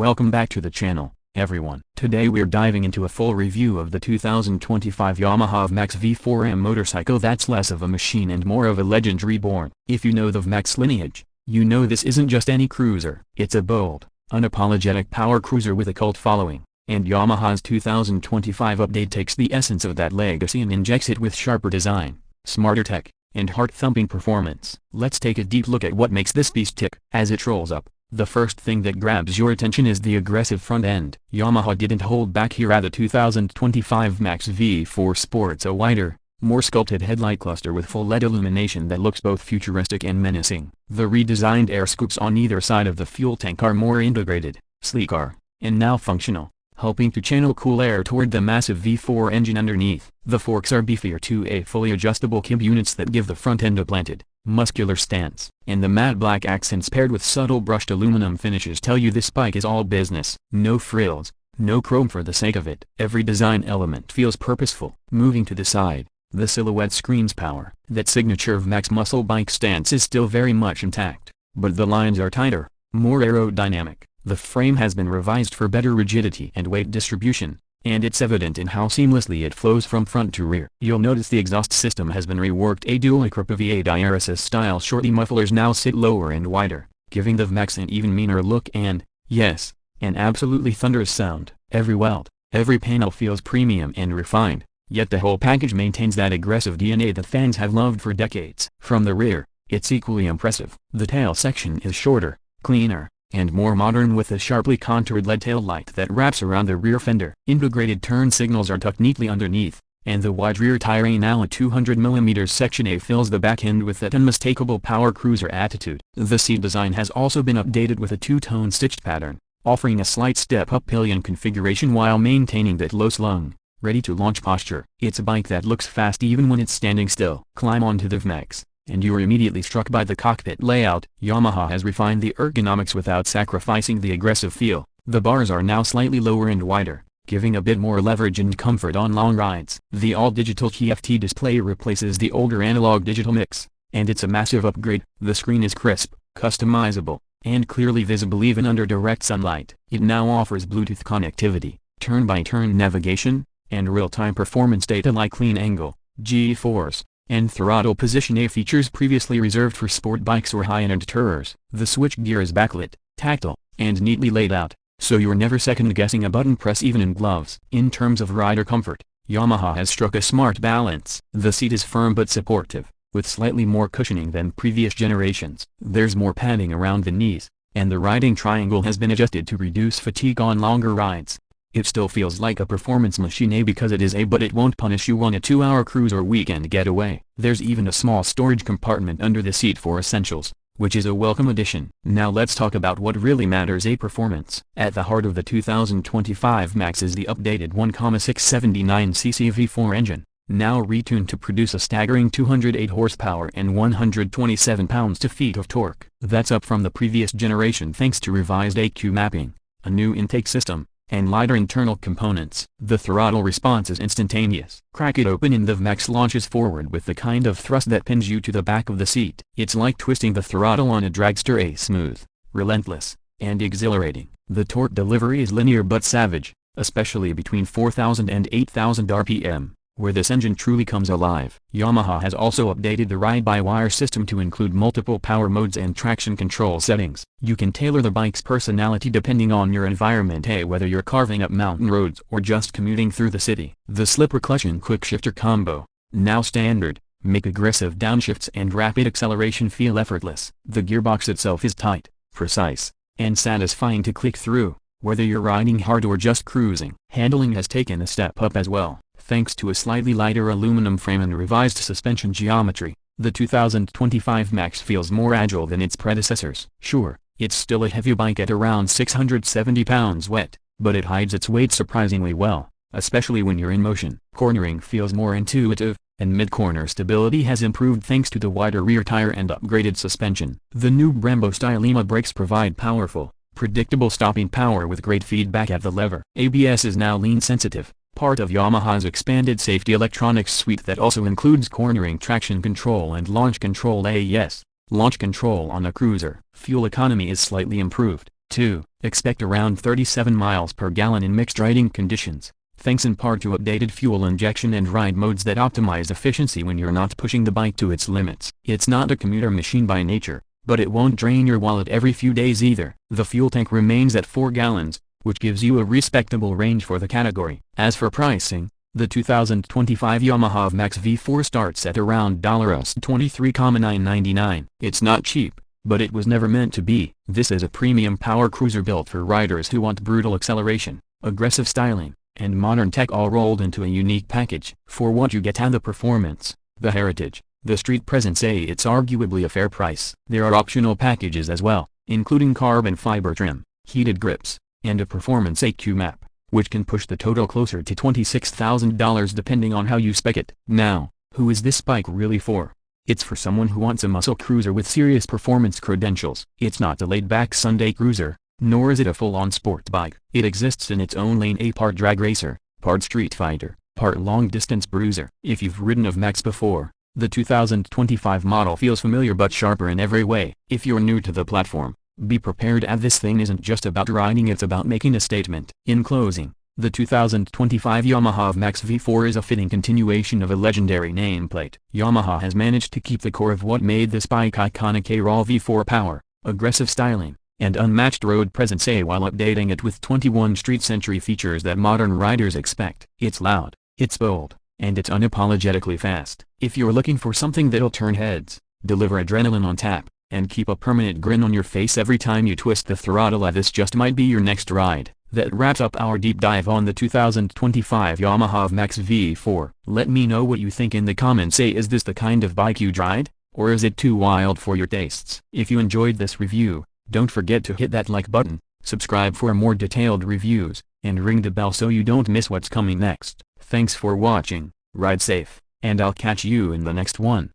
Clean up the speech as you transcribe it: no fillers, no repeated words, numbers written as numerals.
Welcome back to the channel, everyone. Today we're diving into a full review of the 2025 Yamaha VMAX V4 motorcycle that's less of a machine and more of a legend reborn. If you know the VMAX lineage, you know this isn't just any cruiser. It's a bold, unapologetic power cruiser with a cult following, and Yamaha's 2025 update takes the essence of that legacy and injects it with sharper design, smarter tech, and heart-thumping performance. Let's take a deep look at what makes this beast tick. As it rolls up, the first thing that grabs your attention is the aggressive front end. Yamaha didn't hold back here, at the 2025 VMAX V4 sports a wider, more sculpted headlight cluster with full LED illumination that looks both futuristic and menacing. The redesigned air scoops on either side of the fuel tank are more integrated, sleeker, and now functional, helping to channel cool air toward the massive V4 engine underneath. The forks are beefier to fully adjustable cab units that give the front end a planted, muscular stance. And the matte black accents paired with subtle brushed aluminum finishes tell you this bike is all business. No frills, no chrome for the sake of it. Every design element feels purposeful. Moving to the side, the silhouette screams power. That signature VMAX muscle bike stance is still very much intact, but the lines are tighter, more aerodynamic. The frame has been revised for better rigidity and weight distribution, and it's evident in how seamlessly it flows from front to rear. You'll notice the exhaust system has been reworked. A dual Acropa V8 IRSS-style shorty mufflers now sit lower and wider, giving the VMAX an even meaner look and, yes, an absolutely thunderous sound. Every weld, every panel feels premium and refined, yet the whole package maintains that aggressive DNA that fans have loved for decades. From the rear, it's equally impressive. The tail section is shorter, cleaner, and more modern, with a sharply contoured LED tail light that wraps around the rear fender. Integrated turn signals are tucked neatly underneath, and the wide rear tire, now a 200mm Section A, fills the back end with that unmistakable power cruiser attitude. The seat design has also been updated with a two-tone stitched pattern, offering a slight step-up pillion configuration while maintaining that low-slung, ready-to-launch posture. It's a bike that looks fast even when it's standing still. Climb onto the VMAX, and you're immediately struck by the cockpit layout. Yamaha has refined the ergonomics without sacrificing the aggressive feel. The bars are now slightly lower and wider, giving a bit more leverage and comfort on long rides. The all-digital TFT display replaces the older analog digital mix, and it's a massive upgrade. The screen is crisp, customizable, and clearly visible even under direct sunlight. It now offers Bluetooth connectivity, turn-by-turn navigation, and real-time performance data like clean angle, G-force, and throttle position, features previously reserved for sport bikes or high-end tourers. The switchgear is backlit, tactile, and neatly laid out, so you're never second-guessing a button press even in gloves. In terms of rider comfort, Yamaha has struck a smart balance. The seat is firm but supportive, with slightly more cushioning than previous generations. There's more padding around the knees, and the riding triangle has been adjusted to reduce fatigue on longer rides. It still feels like a performance machine, because it is, but it won't punish you on a 2-hour cruise or weekend getaway. There's even a small storage compartment under the seat for essentials, which is a welcome addition. Now let's talk about what really matters: performance. At the heart of the 2025 VMAX is the updated 1.679cc V4 engine, now retuned to produce a staggering 208 horsepower and 127 pounds-feet of torque. That's up from the previous generation thanks to revised AQ mapping, a new intake system, and lighter internal components. The throttle response is instantaneous. Crack it open and the VMAX launches forward with the kind of thrust that pins you to the back of the seat. It's like twisting the throttle on a dragster, smooth, relentless, and exhilarating. The torque delivery is linear but savage, especially between 4,000 and 8,000 RPM, where this engine truly comes alive. Yamaha has also updated the ride-by-wire system to include multiple power modes and traction control settings. You can tailor the bike's personality depending on your environment, whether you're carving up mountain roads or just commuting through the city. The slipper clutch and quick shifter combo, now standard, make aggressive downshifts and rapid acceleration feel effortless. The gearbox itself is tight, precise, and satisfying to click through, whether you're riding hard or just cruising. Handling has taken a step up as well, thanks to a slightly lighter aluminum frame and revised suspension geometry. The 2025 VMAX feels more agile than its predecessors. Sure, it's still a heavy bike at around 670 pounds wet, but it hides its weight surprisingly well, especially when you're in motion. Cornering feels more intuitive, and mid-corner stability has improved thanks to the wider rear tire and upgraded suspension. The new Brembo-style EMA brakes provide powerful, predictable stopping power with great feedback at the lever. ABS is now lean-sensitive, part of Yamaha's expanded safety electronics suite that also includes cornering traction control and launch control. Yes, launch control on a cruiser. Fuel economy is slightly improved, 2. Expect around 37 miles per gallon in mixed riding conditions, thanks in part to updated fuel injection and ride modes that optimize efficiency when you're not pushing the bike to its limits. It's not a commuter machine by nature, but it won't drain your wallet every few days either. The fuel tank remains at 4 gallons, which gives you a respectable range for the category. As for pricing, the 2025 Yamaha VMAX V4 starts at around $23,999. It's not cheap, but it was never meant to be. This is a premium power cruiser built for riders who want brutal acceleration, aggressive styling, and modern tech all rolled into a unique package. For what you get and the performance, the heritage, the street presence, it's arguably a fair price. There are optional packages as well, including carbon fiber trim, heated grips, and a performance EQ map, which can push the total closer to $26,000 depending on how you spec it. Now, who is this bike really for? It's for someone who wants a muscle cruiser with serious performance credentials. It's not a laid-back Sunday cruiser, nor is it a full-on sport bike. It exists in its own lane, a part drag racer, part street fighter, part long-distance bruiser. If you've ridden a VMAX before, the 2025 model feels familiar but sharper in every way. If you're new to the platform, be prepared, as this thing isn't just about riding, it's about making a statement. In closing, the 2025 Yamaha VMAX V4 is a fitting continuation of a legendary nameplate. Yamaha has managed to keep the core of what made this bike iconic: a raw V4 power, aggressive styling, and unmatched road presence, while updating it with 21 street-century features that modern riders expect. It's loud, it's bold, and it's unapologetically fast. If you're looking for something that'll turn heads, deliver adrenaline on tap, and keep a permanent grin on your face every time you twist the throttle, this just might be your next ride. That wraps up our deep dive on the 2025 Yamaha VMAX V4. Let me know what you think in the comments. Is this the kind of bike you'd ride, or is it too wild for your tastes? If you enjoyed this review, don't forget to hit that like button, subscribe for more detailed reviews, and ring the bell so you don't miss what's coming next. Thanks for watching, ride safe, and I'll catch you in the next one.